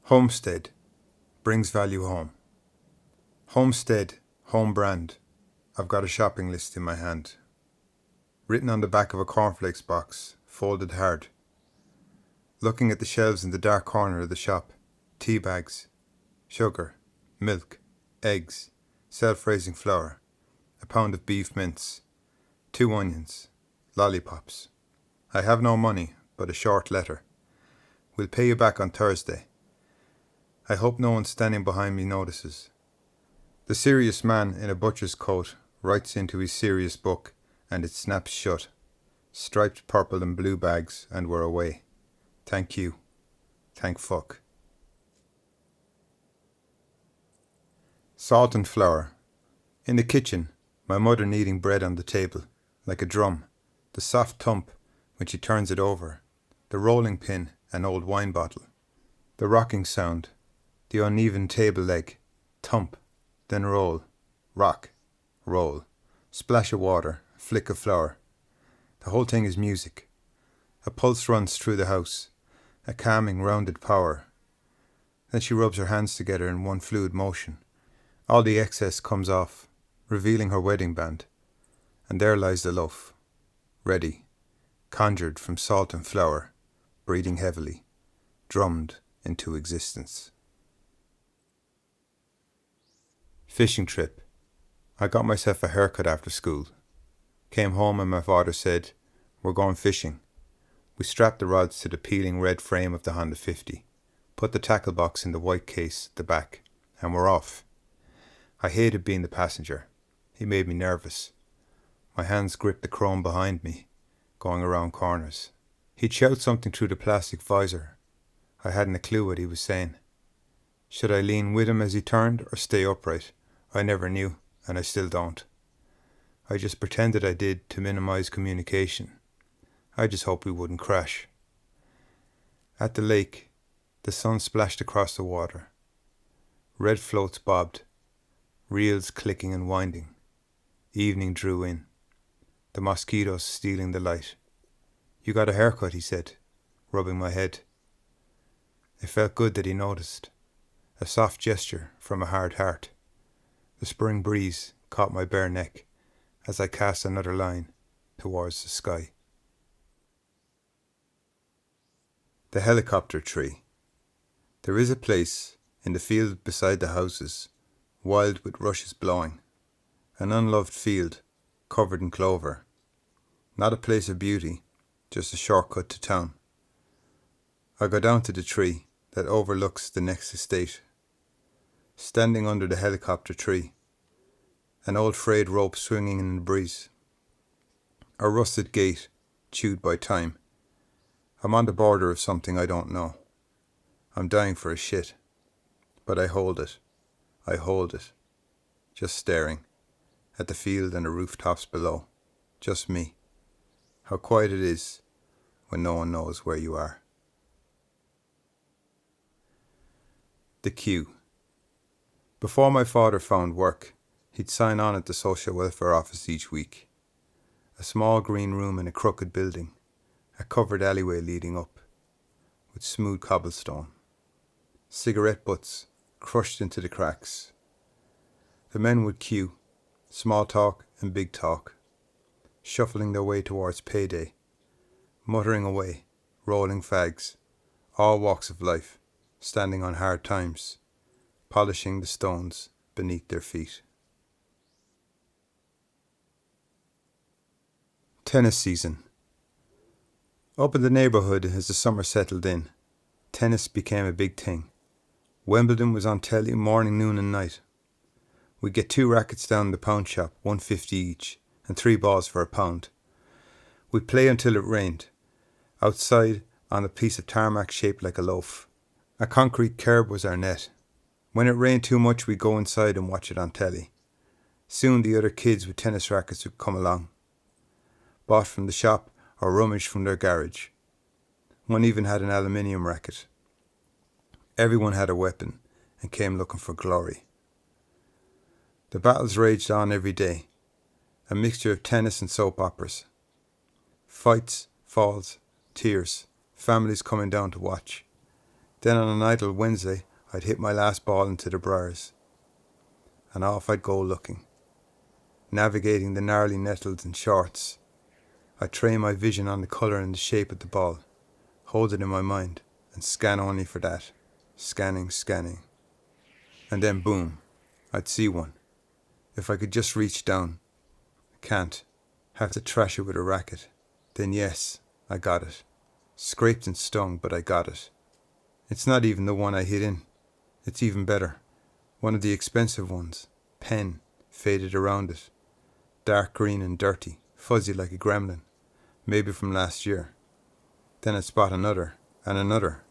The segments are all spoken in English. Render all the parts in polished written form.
Homestead brings value home. Homestead, home brand. I've got a shopping list in my hand. Written on the back of a cornflakes box, folded hard. Looking at the shelves in the dark corner of the shop. Tea bags, sugar, milk, eggs, self-raising flour, a pound of beef mince, 2 onions, lollipops. I have no money, but a short letter. We'll pay you back on Thursday. I hope no one standing behind me notices. The serious man in a butcher's coat writes into his serious book, and it snaps shut. Striped purple and blue bags, and we're away. Thank you. Thank fuck. Salt and flour. In the kitchen, my mother kneading bread on the table, like a drum. The soft thump when she turns it over. The rolling pin, an old wine bottle. The rocking sound. The uneven table leg. Thump. Then roll. Rock. Roll. Splash of water. Flick of flour. The whole thing is music. A pulse runs through the house. A calming, rounded power. Then she rubs her hands together in one fluid motion. All the excess comes off, revealing her wedding band. And there lies the loaf. Ready. Conjured from salt and flour. Breathing heavily. Drummed into existence. Fishing trip. I got myself a haircut after school. Came home and my father said, "We're going fishing." We strapped the rods to the peeling red frame of the Honda 50, put the tackle box in the white case at the back, and we're off. I hated being the passenger. He made me nervous. My hands gripped the chrome behind me, going around corners. He'd shout something through the plastic visor. I hadn't a clue what he was saying. Should I lean with him as he turned or stay upright? I never knew, and I still don't. I just pretended I did to minimize communication. I just hoped we wouldn't crash. At the lake, the sun splashed across the water. Red floats bobbed, reels clicking and winding. Evening drew in, the mosquitoes stealing the light. "You got a haircut," he said, rubbing my head. It felt good that he noticed. A soft gesture from a hard heart. The spring breeze caught my bare neck as I cast another line towards the sky. The helicopter tree. There is a place in the field beside the houses, wild with rushes blowing. An unloved field covered in clover. Not a place of beauty, just a shortcut to town. I go down to the tree that overlooks the next estate. Standing under the helicopter tree, an old frayed rope swinging in the breeze. A rusted gate chewed by time. I'm on the border of something I don't know. I'm dying for a shit. But I hold it. I hold it. Just staring at the field and the rooftops below. Just me. How quiet it is when no one knows where you are. The queue. Before my father found work, he'd sign on at the social welfare office each week. A small green room in a crooked building, a covered alleyway leading up, with smooth cobblestone. Cigarette butts crushed into the cracks. The men would queue, small talk and big talk, shuffling their way towards payday, muttering away, rolling fags, all walks of life, standing on hard times, polishing the stones beneath their feet. Tennis season. Up in the neighbourhood as the summer settled in, tennis became a big thing. Wimbledon was on telly morning, noon and night. We'd get 2 rackets down in the pound shop, $1.50 each, and 3 balls for £1. We'd play until it rained, outside on a piece of tarmac shaped like a loaf. A concrete curb was our net. When it rained too much, we'd go inside and watch it on telly. Soon the other kids with tennis rackets would come along, bought from the shop or rummaged from their garage. One even had an aluminium racket. Everyone had a weapon and came looking for glory. The battles raged on every day, a mixture of tennis and soap operas. Fights, falls, tears, families coming down to watch. Then on an idle Wednesday, I'd hit my last ball into the briars, and off I'd go looking, navigating the gnarly nettles and shorts. I'd train my vision on the colour and the shape of the ball, hold it in my mind, and scan only for that. Scanning. And then boom, I'd see one. If I could just reach down. I can't. Have to trash it with a racket. Then yes, I got it. Scraped and stung, but I got it. It's not even the one I hit in. It's even better. One of the expensive ones. Pen, faded around it. Dark green and dirty, fuzzy like a gremlin. Maybe from last year. Then I'd spot another, and another.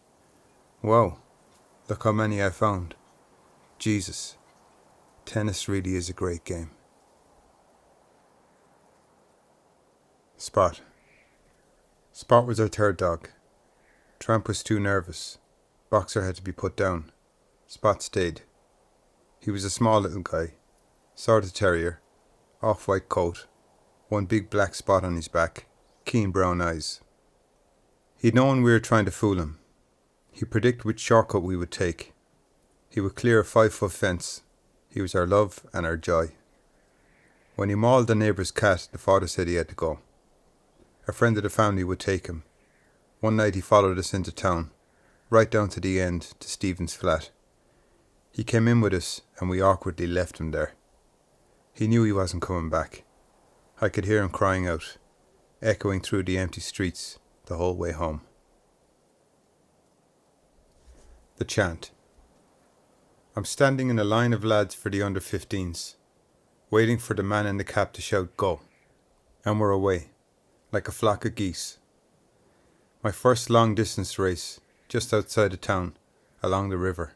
Whoa, look how many I found. Jesus, tennis really is a great game. Spot. Spot was our third dog. Tramp was too nervous. Boxer had to be put down. Spot stayed. He was a small little guy. Sort of terrier. Off-white coat. One big black spot on his back. Keen brown eyes. He'd known we were trying to fool him. He'd predict which shortcut we would take. He would clear a 5-foot fence. He was our love and our joy. When he mauled the neighbour's cat, the father said he had to go. A friend of the family would take him. One night he followed us into town, right down to the end, to Stephen's flat. He came in with us and we awkwardly left him there. He knew he wasn't coming back. I could hear him crying out, echoing through the empty streets the whole way home. The Chant. I'm standing in a line of lads for the under-15s, waiting for the man in the cap to shout go, and we're away, like a flock of geese. My first long-distance race, just outside of town, along the river.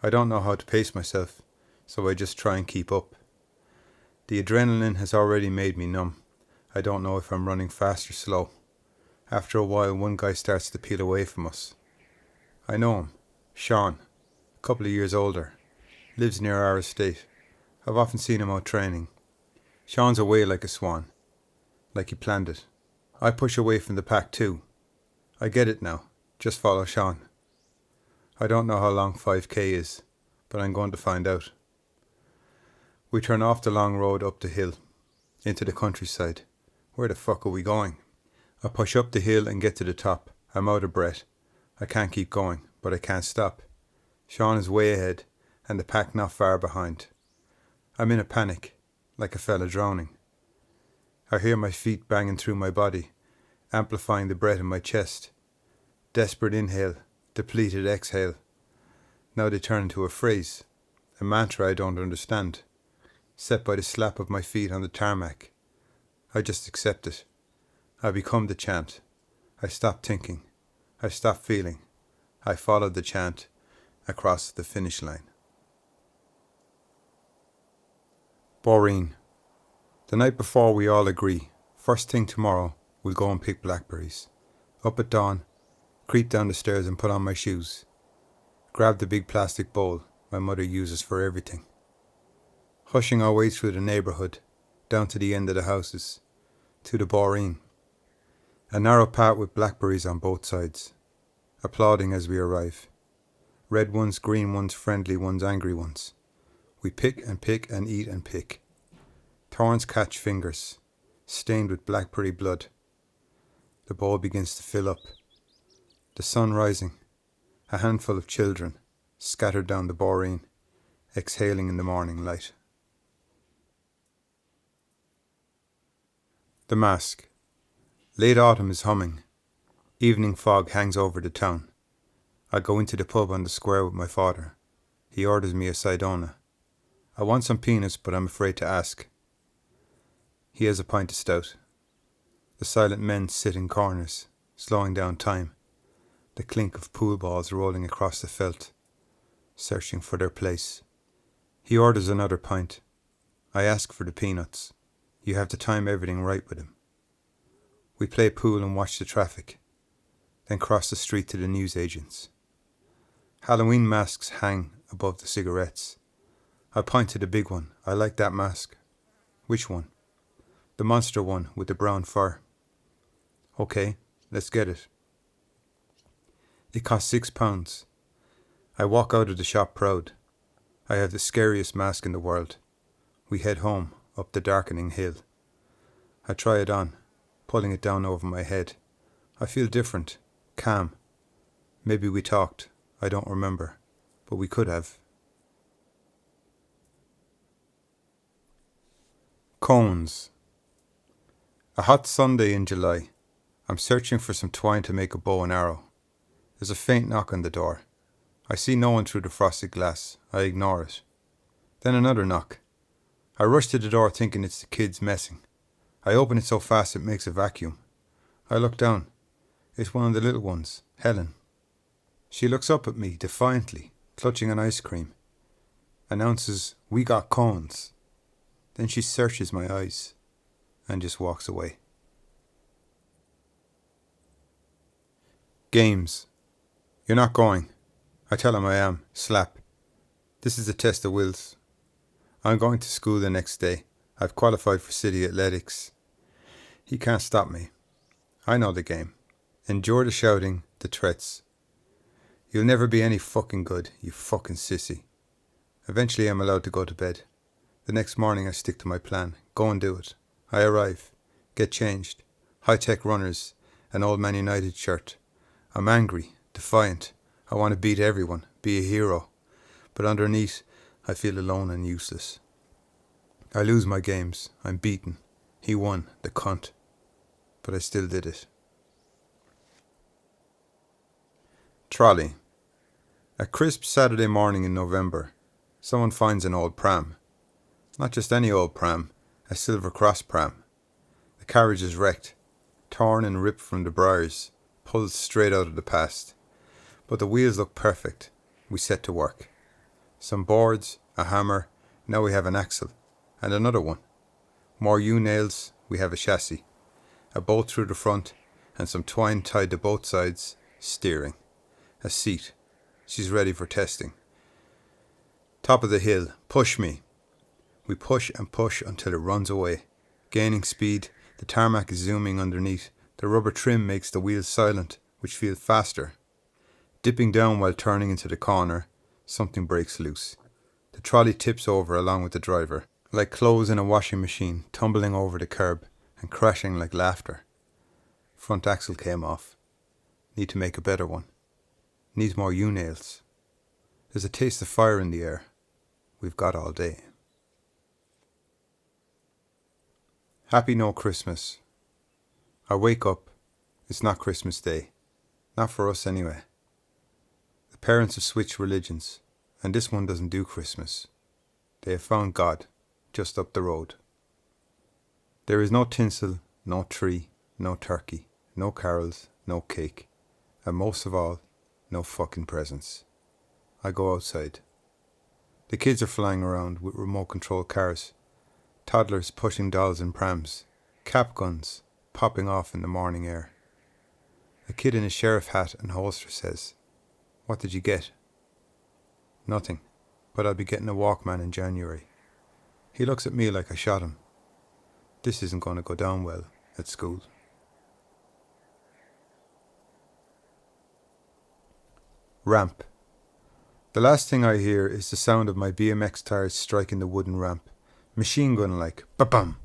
I don't know how to pace myself, so I just try and keep up. The adrenaline has already made me numb. I don't know if I'm running fast or slow. After a while, one guy starts to peel away from us. I know him, Sean, a couple of years older, lives near our estate. I've often seen him out training. Sean's away like a swan, like he planned it. I push away from the pack too. I get it now, just follow Sean. I don't know how long 5k is, but I'm going to find out. We turn off the long road up the hill, into the countryside. Where the fuck are we going? I push up the hill and get to the top. I'm out of breath. I can't keep going, but I can't stop. Sean is way ahead, and the pack not far behind. I'm in a panic, like a fella drowning. I hear my feet banging through my body, amplifying the breath in my chest. Desperate inhale, depleted exhale. Now they turn into a phrase, a mantra I don't understand, set by the slap of my feet on the tarmac. I just accept it. I become the chant. I stop thinking. I stop feeling. I follow the chant across the finish line. Boreen. The night before we all agree, first thing tomorrow we'll go and pick blackberries. Up at dawn, creep down the stairs and put on my shoes. Grab the big plastic bowl my mother uses for everything. Hushing our way through the neighbourhood, down to the end of the houses, to the Boreen. A narrow path with blackberries on both sides, applauding as we arrive. Red ones, green ones, friendly ones, angry ones. We pick and eat and pick. Thorns catch fingers, stained with blackberry blood. The bowl begins to fill up. The sun rising. A handful of children, scattered down the Boreen, exhaling in the morning light. The Mask. Late autumn is humming. Evening fog hangs over the town. I go into the pub on the square with my father. He orders me a Sidona. I want some peanuts, but I'm afraid to ask. He has a pint of stout. The silent men sit in corners, slowing down time. The clink of pool balls rolling across the felt, searching for their place. He orders another pint. I ask for the peanuts. You have to time everything right with him. We play pool and watch the traffic, then cross the street to the newsagents. Halloween masks hang above the cigarettes. I point to the big one. I like that mask. Which one? The monster one with the brown fur. Okay, let's get it. It cost £6. I walk out of the shop proud. I have the scariest mask in the world. We head home, up the darkening hill. I try it on, pulling it down over my head. I feel different, calm. Maybe we talked, I don't remember, but we could have. Cones. A hot Sunday in July. I'm searching for some twine to make a bow and arrow. There's a faint knock on the door. I see no one through the frosted glass. I ignore it. Then another knock. I rush to the door thinking it's the kids messing. I open it so fast it makes a vacuum. I look down. It's one of the little ones, Helen. She looks up at me defiantly, clutching an ice cream. Announces, "We got cones." Then she searches my eyes and just walks away. Games. You're not going. I tell him I am. Slap. This is a test of wills. I'm going to school the next day. I've qualified for city athletics. He can't stop me. I know the game. Endure the shouting, the threats. You'll never be any fucking good, you fucking sissy. Eventually I'm allowed to go to bed. The next morning I stick to my plan. Go and do it. I arrive. Get changed. High-tech runners. An old Man United shirt. I'm angry. Defiant. I want to beat everyone. Be a hero. But underneath, I feel alone and useless. I lose my games. I'm beaten. He won. The cunt. But I still did it. Trolley. A crisp Saturday morning in November. Someone finds an old pram. Not just any old pram. A Silver Cross pram. The carriage is wrecked. Torn and ripped from the briars. Pulled straight out of the past. But the wheels look perfect. We set to work. Some boards, a hammer, now we have an axle. And another one. More U-nails, we have a chassis. A bolt through the front, and some twine tied to both sides, steering. A seat. She's ready for testing. Top of the hill, push me. We push and push until it runs away. Gaining speed, the tarmac is zooming underneath. The rubber trim makes the wheels silent, which feel faster. Dipping down while turning into the corner, something breaks loose. The trolley tips over along with the driver, like clothes in a washing machine, tumbling over the curb and crashing like laughter. Front axle came off. Need to make a better one. Needs more U-nails. There's a taste of fire in the air. We've got all day. Happy no Christmas. I wake up. It's not Christmas Day. Not for us anyway. The parents have switched religions, and this one doesn't do Christmas. They have found God, just up the road. There is no tinsel, no tree, no turkey, no carols, no cake, and most of all, no fucking presents. I go outside. The kids are flying around with remote control cars, toddlers pushing dolls in prams, cap guns popping off in the morning air. A kid in a sheriff hat and holster says, "What did you get?" "Nothing, but I'll be getting a Walkman in January." He looks at me like I shot him. This isn't going to go down well at school. Ramp. The last thing I hear is the sound of my BMX tires striking the wooden ramp, machine gun like, ba-bum.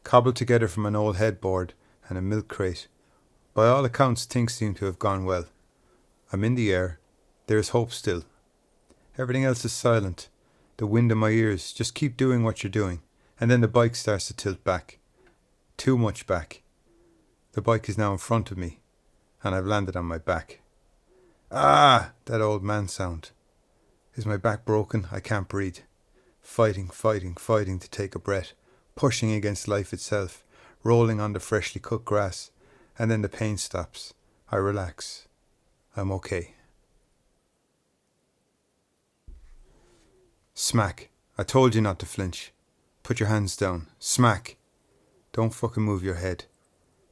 Cobbled together from an old headboard and a milk crate. By all accounts, things seem to have gone well. I'm in the air. There is hope still. Everything else is silent. The wind in my ears. Just keep doing what you're doing. And then the bike starts to tilt back. Too much back. The bike is now in front of me, and I've landed on my back. Ah! That old man sound. Is my back broken? I can't breathe. Fighting to take a breath. Pushing against life itself. Rolling on the freshly cut grass. And then the pain stops. I relax. I'm okay. Smack. I told you not to flinch. Put your hands down. Smack. Don't fucking move your head.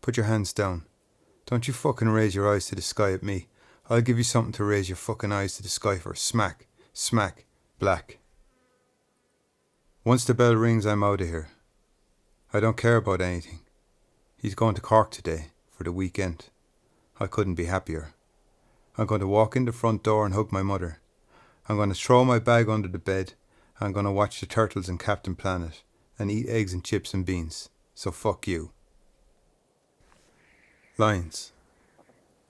Put your hands down. Don't you fucking raise your eyes to the sky at me. I'll give you something to raise your fucking eyes to the sky for. Smack. Smack. Black. Once the bell rings, I'm out of here. I don't care about anything. He's going to Cork today for the weekend. I couldn't be happier. I'm going to walk in the front door and hug my mother. I'm going to throw my bag under the bed. I'm going to watch the turtles in Captain Planet and eat eggs and chips and beans. So fuck you. Lines.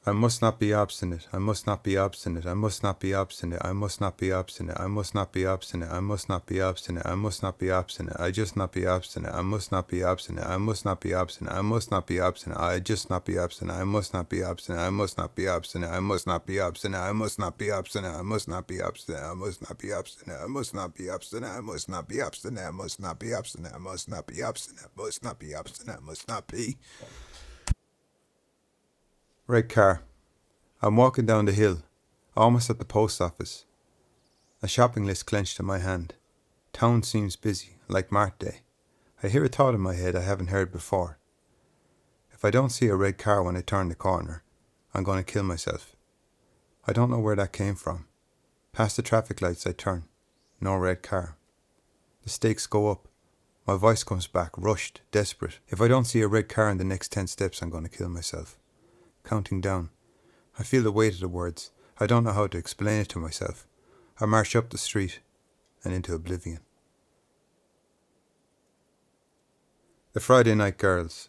I must not be obstinate. I must not be obstinate. I must not be obstinate. I must not be obstinate. I must not be obstinate. I must not be obstinate. I must not be obstinate. I just not be obstinate. I must not be obstinate. I must not be obstinate. I must not be obstinate. I just not be obstinate. I must not be obstinate. I must not be obstinate. I must not be obstinate. I must not be obstinate. I must not be obstinate. I must not be obstinate. I must not be obstinate. I must not be obstinate. I must not be obstinate. I must not be obstinate. I must not be obstinate. I must not be. Red car. I'm walking down the hill, almost at the post office. A shopping list clenched in my hand. Town seems busy, like Mart Day. I hear a thought in my head I haven't heard before. If I don't see a red car when I turn the corner, I'm going to kill myself. I don't know where that came from. Past the traffic lights I turn. No red car. The stakes go up. My voice comes back, rushed, desperate. If I don't see a red car in the next 10 steps, I'm going to kill myself. Counting down. I feel the weight of the words. I don't know how to explain it to myself. I march up the street and into oblivion. The Friday night girls.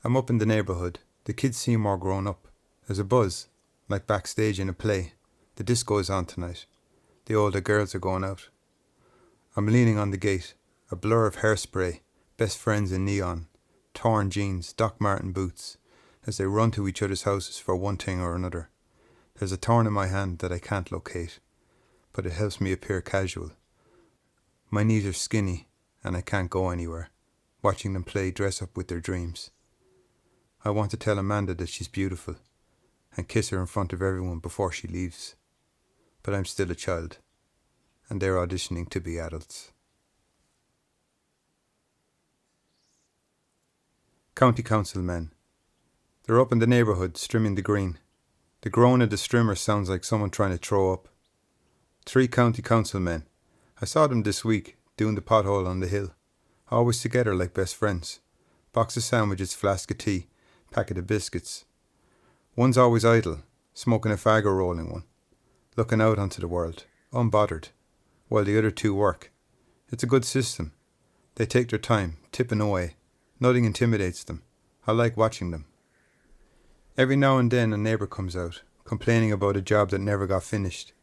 I'm up in the neighbourhood. The kids seem more grown up. There's a buzz, like backstage in a play. The disco is on tonight. The older girls are going out. I'm leaning on the gate, a blur of hairspray, best friends in neon, torn jeans, Doc Marten boots, as they run to each other's houses for one thing or another. There's a thorn in my hand that I can't locate, but it helps me appear casual. My knees are skinny, and I can't go anywhere, watching them play dress up with their dreams. I want to tell Amanda that she's beautiful, and kiss her in front of everyone before she leaves. But I'm still a child, and they're auditioning to be adults. County Council men. They're up in the neighbourhood, strimming the green. The groan of the strimmer sounds like someone trying to throw up. 3 county council men. I saw them this week, doing the pothole on the hill. Always together like best friends. Box of sandwiches, flask of tea, packet of biscuits. One's always idle, smoking a fag or rolling one. Looking out onto the world, unbothered, while the other 2 work. It's a good system. They take their time, tipping away. Nothing intimidates them. I like watching them. Every now and then a neighbour comes out, complaining about a job that never got finished.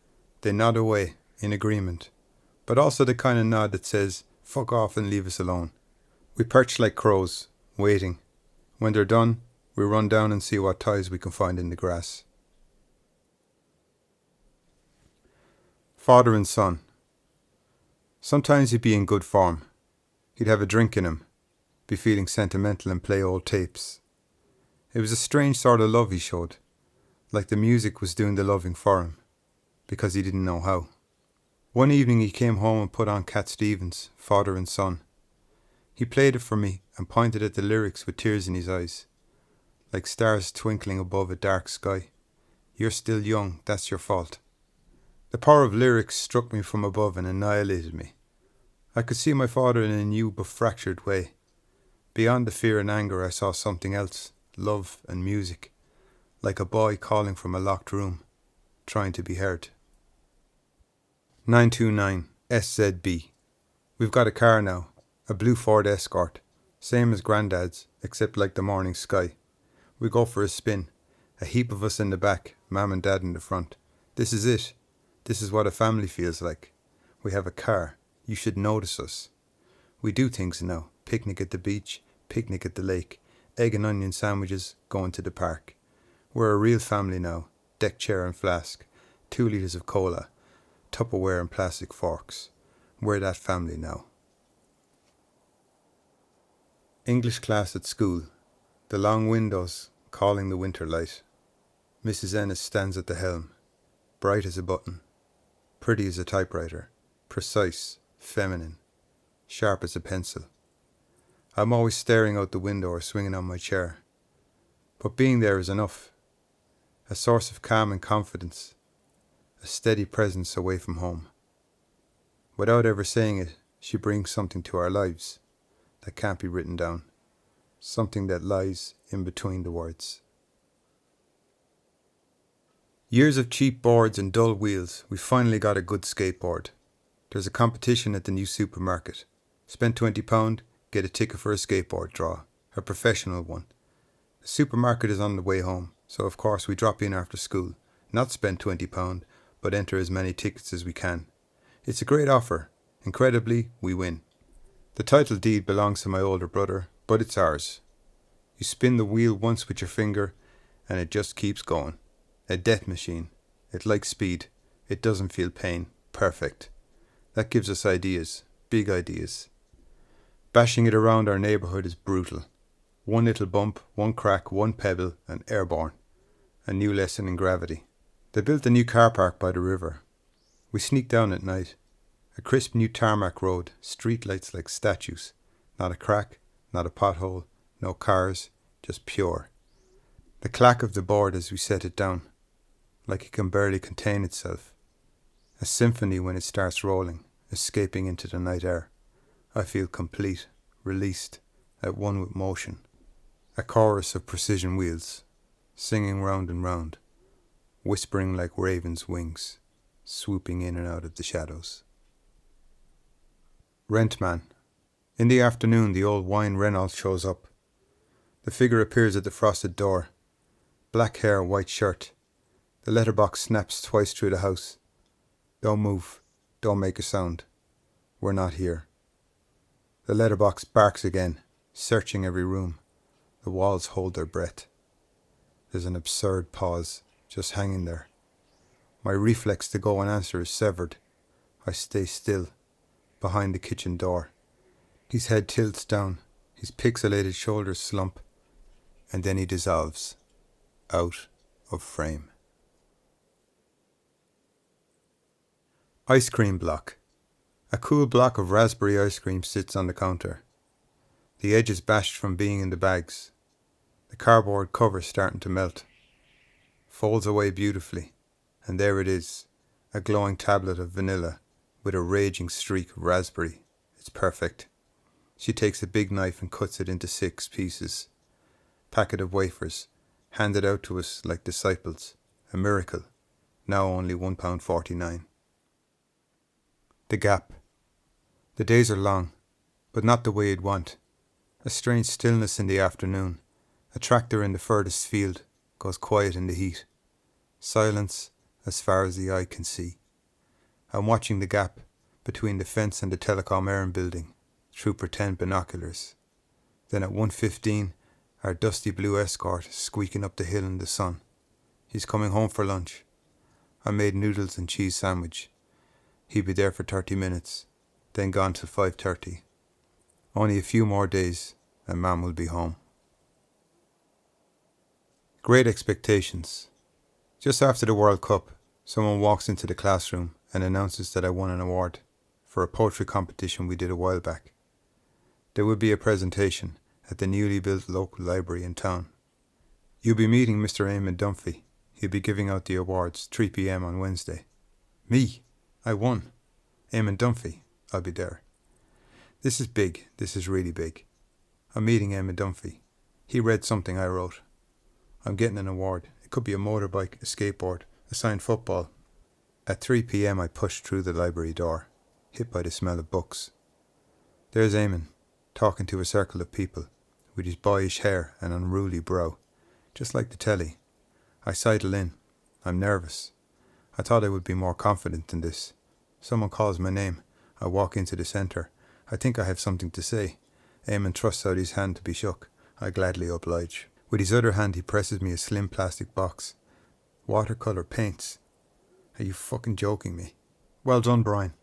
They nod away, in agreement, but also the kind of nod that says, fuck off and leave us alone. We perch like crows, waiting. When they're done, we run down and see what ties we can find in the grass. Father and son. Sometimes he'd be in good form. He'd have a drink in him, be feeling sentimental and play old tapes. It was a strange sort of love he showed, like the music was doing the loving for him, because he didn't know how. One evening he came home and put on Cat Stevens, Father and Son. He played it for me and pointed at the lyrics with tears in his eyes, like stars twinkling above a dark sky. You're still young, that's your fault. The power of lyrics struck me from above and annihilated me. I could see my father in a new but fractured way. Beyond the fear and anger I saw something else. Love and music, like a boy calling from a locked room, trying to be heard. 929 SZB. We've got a car now, a blue Ford Escort, same as Grandad's, except like the morning sky. We go for a spin, a heap of us in the back, Mum and Dad in the front. This is it. This is what a family feels like. We have a car. You should notice us. We do things now. Picnic at the beach, picnic at the lake. Egg and onion sandwiches, going to the park. We're a real family now. Deck chair and flask. 2 litres of cola. Tupperware and plastic forks. We're that family now. English class at school. The long windows calling the winter light. Mrs. Ennis stands at the helm. Bright as a button. Pretty as a typewriter. Precise. Feminine. Sharp as a pencil. I'm always staring out the window or swinging on my chair. But being there is enough. A source of calm and confidence. A steady presence away from home. Without ever saying it, she brings something to our lives that can't be written down. Something that lies in between the words. Years of cheap boards and dull wheels, we finally got a good skateboard. There's a competition at the new supermarket. Spend £20, get a ticket for a skateboard draw, a professional one. The supermarket is on the way home, so of course we drop in after school, not spend £20, but enter as many tickets as we can. It's a great offer. Incredibly, we win. The title deed belongs to my older brother, but it's ours. You spin the wheel once with your finger, and it just keeps going. A death machine. It likes speed. It doesn't feel pain. Perfect. That gives us ideas. Big ideas. Bashing it around our neighbourhood is brutal. One little bump, one crack, one pebble, and airborne. A new lesson in gravity. They built a new car park by the river. We sneak down at night. A crisp new tarmac road, street lights like statues. Not a crack, not a pothole, no cars, just pure. The clack of the board as we set it down, like it can barely contain itself. A symphony when it starts rolling, escaping into the night air. I feel complete, released, at one with motion. A chorus of precision wheels, singing round and round, whispering like ravens' wings, swooping in and out of the shadows. Rentman. In the afternoon, the old wine Reynolds shows up. The figure appears at the frosted door. Black hair, white shirt. The letterbox snaps twice through the house. Don't move. Don't make a sound. We're not here. The letterbox barks again, searching every room. The walls hold their breath. There's an absurd pause, just hanging there. My reflex to go and answer is severed. I stay still, behind the kitchen door. His head tilts down, his pixelated shoulders slump, and then he dissolves, out of frame. Ice cream block. A cool block of raspberry ice cream sits on the counter. The edge is bashed from being in the bags. The cardboard cover starting to melt. Folds away beautifully, and there it is, a glowing tablet of vanilla with a raging streak of raspberry. It's perfect. She takes a big knife and cuts it into 6 pieces. Packet of wafers, handed out to us like disciples. A miracle. Now only £1.49. The gap. The days are long, but not the way you'd want. A strange stillness in the afternoon. A tractor in the furthest field goes quiet in the heat. Silence as far as the eye can see. I'm watching the gap between the fence and the telecom Erin building through pretend binoculars. Then at 1:15, our dusty blue escort squeaking up the hill in the sun. He's coming home for lunch. I made noodles and cheese sandwich. He'd be there for 30 minutes, then gone till 5:30. Only a few more days and Mum will be home. Great expectations. Just after the World Cup, someone walks into the classroom and announces that I won an award for a poetry competition we did a while back. There will be a presentation at the newly built local library in town. You'll be meeting Mr. Eamon Dunphy. He'll be giving out the awards 3 p.m. on Wednesday. Me? I won. Eamon Dunphy. I'll be there. This is big. This is really big. I'm meeting Eamon Dunphy. He read something I wrote. I'm getting an award. It could be a motorbike, a skateboard, a signed football. At 3 p.m. I pushed through the library door, hit by the smell of books. There's Eamon, talking to a circle of people, with his boyish hair and unruly brow, just like the telly. I sidle in. I'm nervous. I thought I would be more confident than this. Someone calls my name. I walk into the centre. I think I have something to say. Eamon thrusts out his hand to be shook. I gladly oblige. With his other hand he presses me a slim plastic box. Watercolour paints. Are you fucking joking me? Well done, Brian.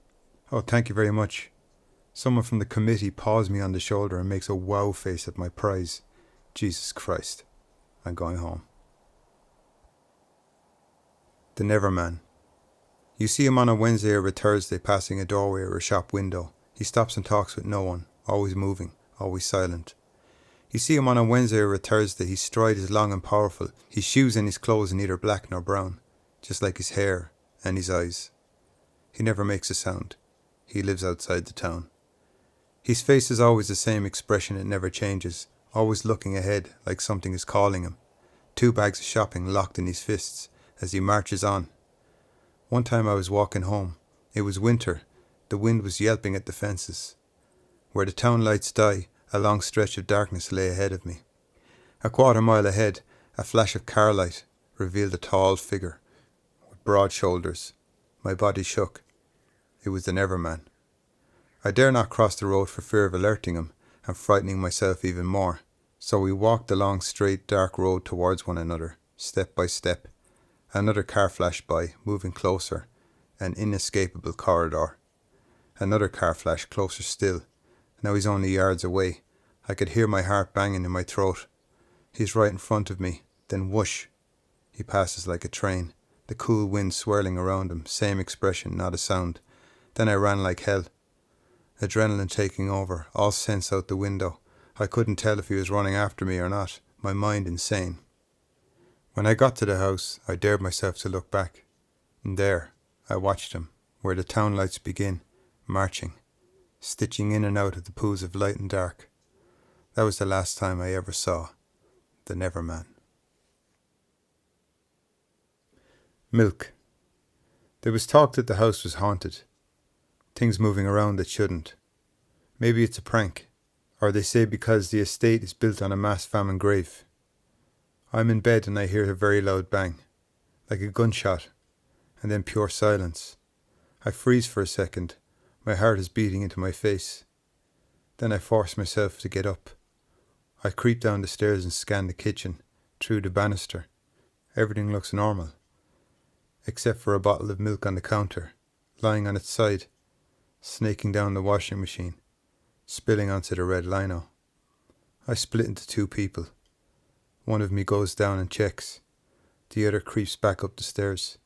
Oh, thank you very much. Someone from the committee paws me on the shoulder and makes a wow face at my prize. Jesus Christ. I'm going home. The Neverman. You see him on a Wednesday or a Thursday passing a doorway or a shop window. He stops and talks with no one, always moving, always silent. You see him on a Wednesday or a Thursday, his stride is long and powerful, his shoes and his clothes are neither black nor brown, just like his hair and his eyes. He never makes a sound. He lives outside the town. His face is always the same expression, it never changes, always looking ahead like something is calling him. 2 bags of shopping locked in his fists, as he marches on. One time I was walking home. It was winter. The wind was yelping at the fences. Where the town lights die, a long stretch of darkness lay ahead of me. A quarter mile ahead, a flash of car light revealed a tall figure with broad shoulders. My body shook. It was the Neverman. I dare not cross the road for fear of alerting him and frightening myself even more, so we walked the long straight dark road towards one another, step by step. Another car flashed by, moving closer, an inescapable corridor. Another car flashed closer still. Now he's only yards away. I could hear my heart banging in my throat. He's right in front of me, then whoosh. He passes like a train, the cool wind swirling around him, same expression, not a sound. Then I ran like hell. Adrenaline taking over, all sense out the window. I couldn't tell if he was running after me or not, my mind insane. When I got to the house, I dared myself to look back. And there, I watched him, where the town lights begin, marching, stitching in and out of the pools of light and dark. That was the last time I ever saw the Neverman. Milk. There was talk that the house was haunted. Things moving around that shouldn't. Maybe it's a prank, or they say because the estate is built on a mass famine grave. I'm in bed and I hear a very loud bang, like a gunshot, and then pure silence. I freeze for a second. My heart is beating into my face. Then I force myself to get up. I creep down the stairs and scan the kitchen, through the banister. Everything looks normal, except for a bottle of milk on the counter, lying on its side, snaking down the washing machine, spilling onto the red lino. I split into two people. One of me goes down and checks. The other creeps back up the stairs,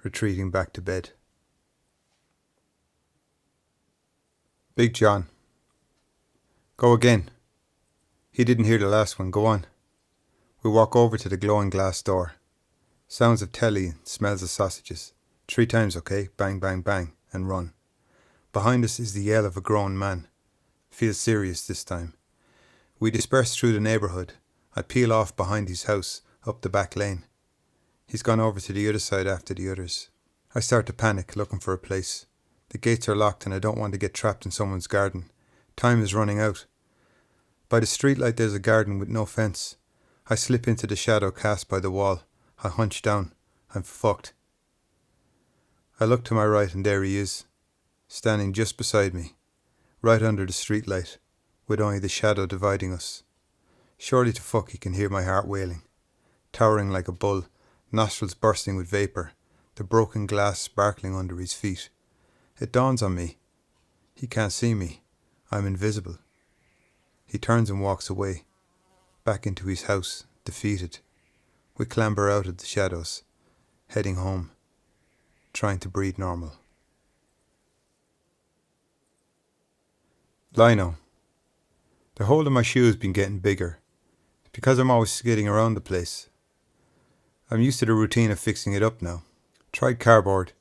retreating back to bed. Big John. Go again. He didn't hear the last one. Go on. We walk over to the glowing glass door. Sounds of telly and smells of sausages. 3 times, okay? Bang, bang, bang, and run. Behind us is the yell of a grown man. Feels serious this time. We disperse through the neighbourhood. I peel off behind his house, up the back lane. He's gone over to the other side after the others. I start to panic, looking for a place. The gates are locked and I don't want to get trapped in someone's garden. Time is running out. By the streetlight there's a garden with no fence. I slip into the shadow cast by the wall. I hunch down. I'm fucked. I look to my right and there he is, standing just beside me, right under the streetlight, with only the shadow dividing us. Surely to fuck he can hear my heart wailing, towering like a bull, nostrils bursting with vapour, the broken glass sparkling under his feet. It dawns on me. He can't see me. I'm invisible. He turns and walks away, back into his house, defeated. We clamber out of the shadows, heading home, trying to breathe normal. Lino. The hole in my shoe has been getting bigger. It's because I'm always skidding around the place. I'm used to the routine of fixing it up now. Tried cardboard.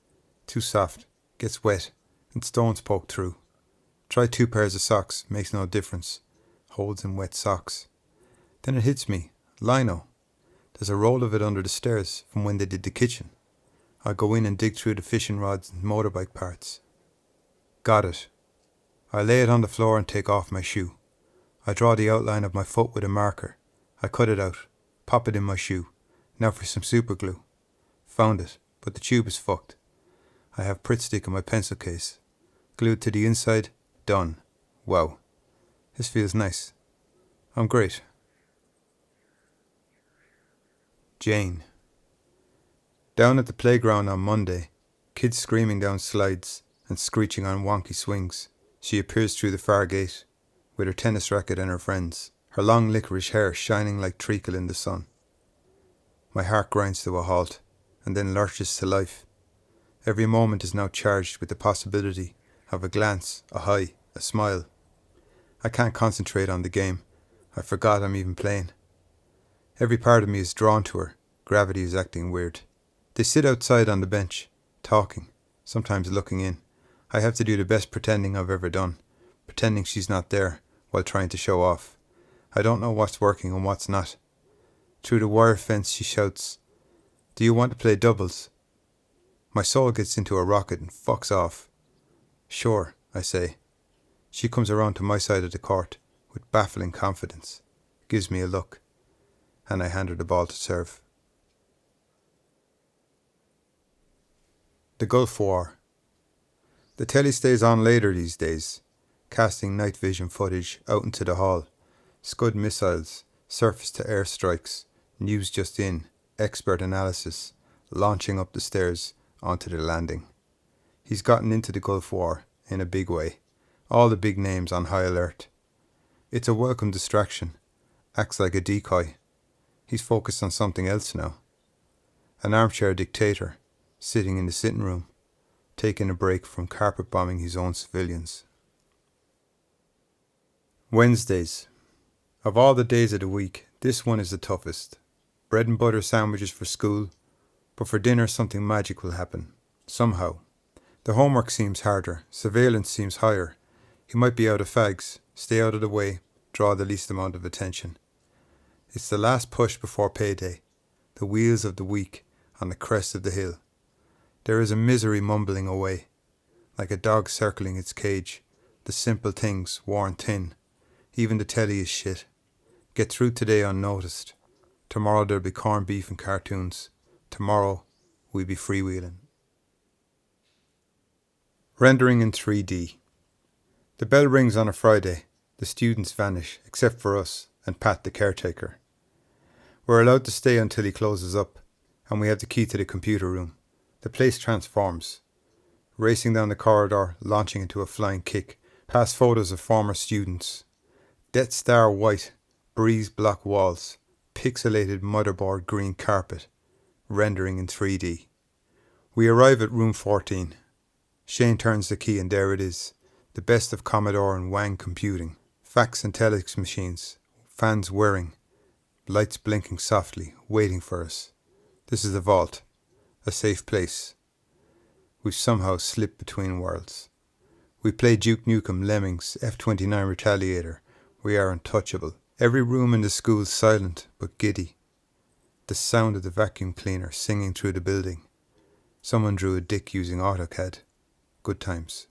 Too soft. Gets wet. And stones poke through. Tried 2 pairs of socks. Makes no difference. Holes in wet socks. Then it hits me. Lino. There's a roll of it under the stairs from when they did the kitchen. I go in and dig through the fishing rods and motorbike parts. Got it. I lay it on the floor and take off my shoe. I draw the outline of my foot with a marker. I cut it out. Pop it in my shoe. Now for some super glue. Found it, but the tube is fucked. I have Pritt stick in my pencil case. Glued to the inside. Done. Wow. This feels nice. I'm great. Jane. Down at the playground on Monday, kids screaming down slides and screeching on wonky swings. She appears through the far gate, with her tennis racket and her friends, her long licorice hair shining like treacle in the sun. My heart grinds to a halt, and then lurches to life. Every moment is now charged with the possibility of a glance, a hi, a smile. I can't concentrate on the game. I forgot I'm even playing. Every part of me is drawn to her. Gravity is acting weird. They sit outside on the bench, talking, sometimes looking in. I have to do the best pretending I've ever done, pretending she's not there, while trying to show off. I don't know what's working and what's not. Through the wire fence she shouts, Do you want to play doubles? My soul gets into a rocket and fucks off. Sure, I say. She comes around to my side of the court with baffling confidence, gives me a look, and I hand her the ball to serve. The Gulf War. The telly stays on later these days, casting night vision footage out into the hall. Scud missiles, surface-to-air strikes, news just in, expert analysis, launching up the stairs onto the landing. He's gotten into the Gulf War in a big way. All the big names on high alert. It's a welcome distraction. Acts like a decoy. He's focused on something else now. An armchair dictator, sitting in the sitting room, taking a break from carpet bombing his own civilians. Wednesdays. Of all the days of the week, this one is the toughest. Bread and butter sandwiches for school, but for dinner something magic will happen. Somehow. The homework seems harder, surveillance seems higher. He might be out of fags, stay out of the way, draw the least amount of attention. It's the last push before payday, the wheels of the week on the crest of the hill. There is a misery mumbling away, like a dog circling its cage. The simple things worn thin. Even the telly is shit. Get through today unnoticed. Tomorrow there'll be corned beef and cartoons. Tomorrow we'll be freewheeling. Rendering in 3D. The bell rings on a Friday. The students vanish, except for us and Pat the caretaker. We're allowed to stay until he closes up, and we have the key to the computer room. The place transforms. Racing down the corridor, launching into a flying kick, past photos of former students. Death Star white, breeze block walls, pixelated motherboard green carpet, rendering in 3D. We arrive at room 14. Shane turns the key and there it is, the best of Commodore and Wang computing. Fax and telex machines, fans whirring, lights blinking softly, waiting for us. This is the vault, a safe place. We've somehow slipped between worlds. We play Duke Nukem, Lemmings, F-29 Retaliator. We are untouchable. Every room in the school's silent but giddy. The sound of the vacuum cleaner singing through the building. Someone drew a dick using AutoCAD. Good times.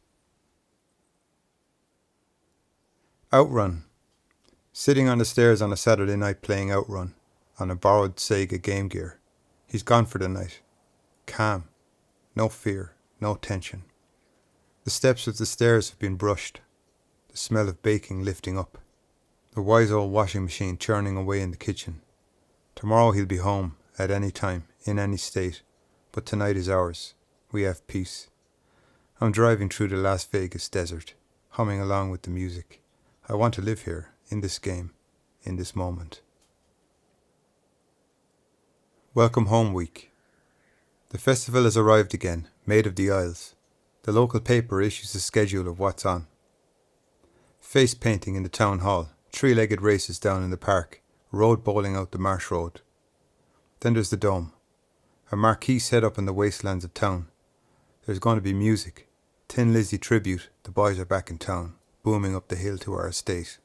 Outrun. Sitting on the stairs on a Saturday night playing Outrun on a borrowed SEGA Game Gear. He's gone for the night. Calm. No fear. No tension. The steps of the stairs have been brushed. The smell of baking lifting up. The wise old washing machine churning away in the kitchen. Tomorrow he'll be home at any time, in any state. But tonight is ours. We have peace. I'm driving through the Las Vegas desert, humming along with the music. I want to live here, in this game, in this moment. Welcome Home Week. The festival has arrived again, made of the Isles. The local paper issues a schedule of what's on. Face painting in the town hall, three-legged races down in the park, road bowling out the marsh road. Then there's the Dome, a marquee set up in the wastelands of town. There's going to be music, Tin Lizzy tribute, the boys are back in town, booming up the hill to our estate.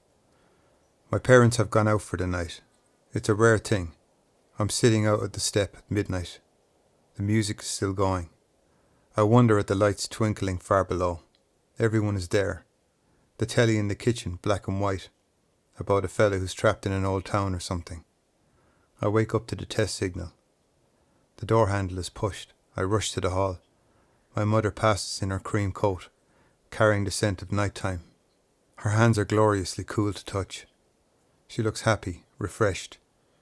My parents have gone out for the night. It's a rare thing. I'm sitting out at the step at midnight. The music is still going. I wonder at the lights twinkling far below. Everyone is there. The telly in the kitchen, black and white, about a fella who's trapped in an old town or something. I wake up to the test signal. The door handle is pushed. I rush to the hall. My mother passes in her cream coat, carrying the scent of nighttime. Her hands are gloriously cool to touch. She looks happy, refreshed.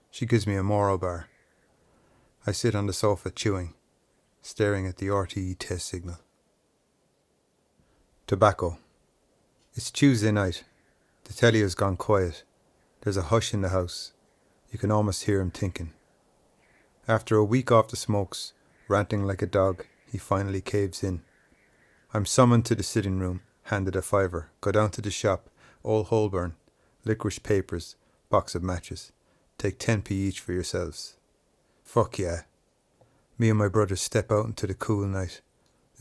She gives me a Moro bar. I sit on the sofa chewing, staring at the RTE test signal. Tobacco. It's Tuesday night. The telly has gone quiet. There's a hush in the house. You can almost hear him thinking. After a week off the smokes, ranting like a dog, he finally caves in. I'm summoned to the sitting room, handed a fiver, go down to the shop, Old Holborn, licorice papers, box of matches. Take 10p each for yourselves. Fuck yeah. Me and my brothers step out into the cool night,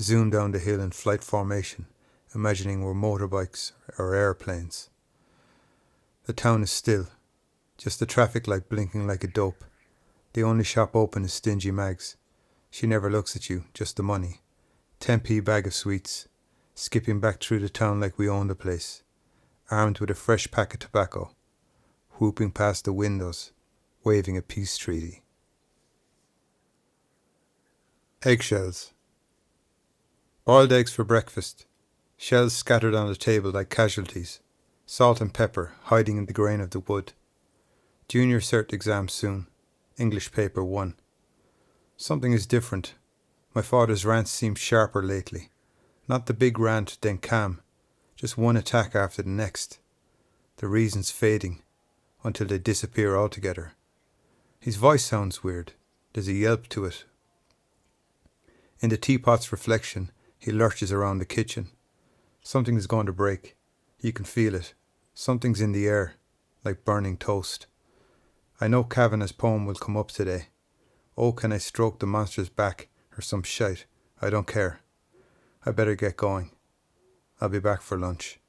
zoom down the hill in flight formation, imagining we're motorbikes or airplanes. The town is still, just the traffic light blinking like a dope. The only shop open is Stingy Mag's. She never looks at you, just the money. 10p bag of sweets. Skipping back through the town like we own the place. Armed with a fresh pack of tobacco. Whooping past the windows, waving a peace treaty. Eggshells. Boiled eggs for breakfast. Shells scattered on the table like casualties. Salt and pepper hiding in the grain of the wood. Junior cert exam soon. English paper 1. Something is different. My father's rants seem sharper lately. Not the big rant, then calm. Just one attack after the next. The reasons fading, until they disappear altogether. His voice sounds weird. There's a yelp to it. In the teapot's reflection, he lurches around the kitchen. Something is going to break. You can feel it. Something's in the air, like burning toast. I know Kavanagh's poem will come up today. Oh, can I stroke the monster's back, or some shite. I don't care. I better get going. I'll be back for lunch.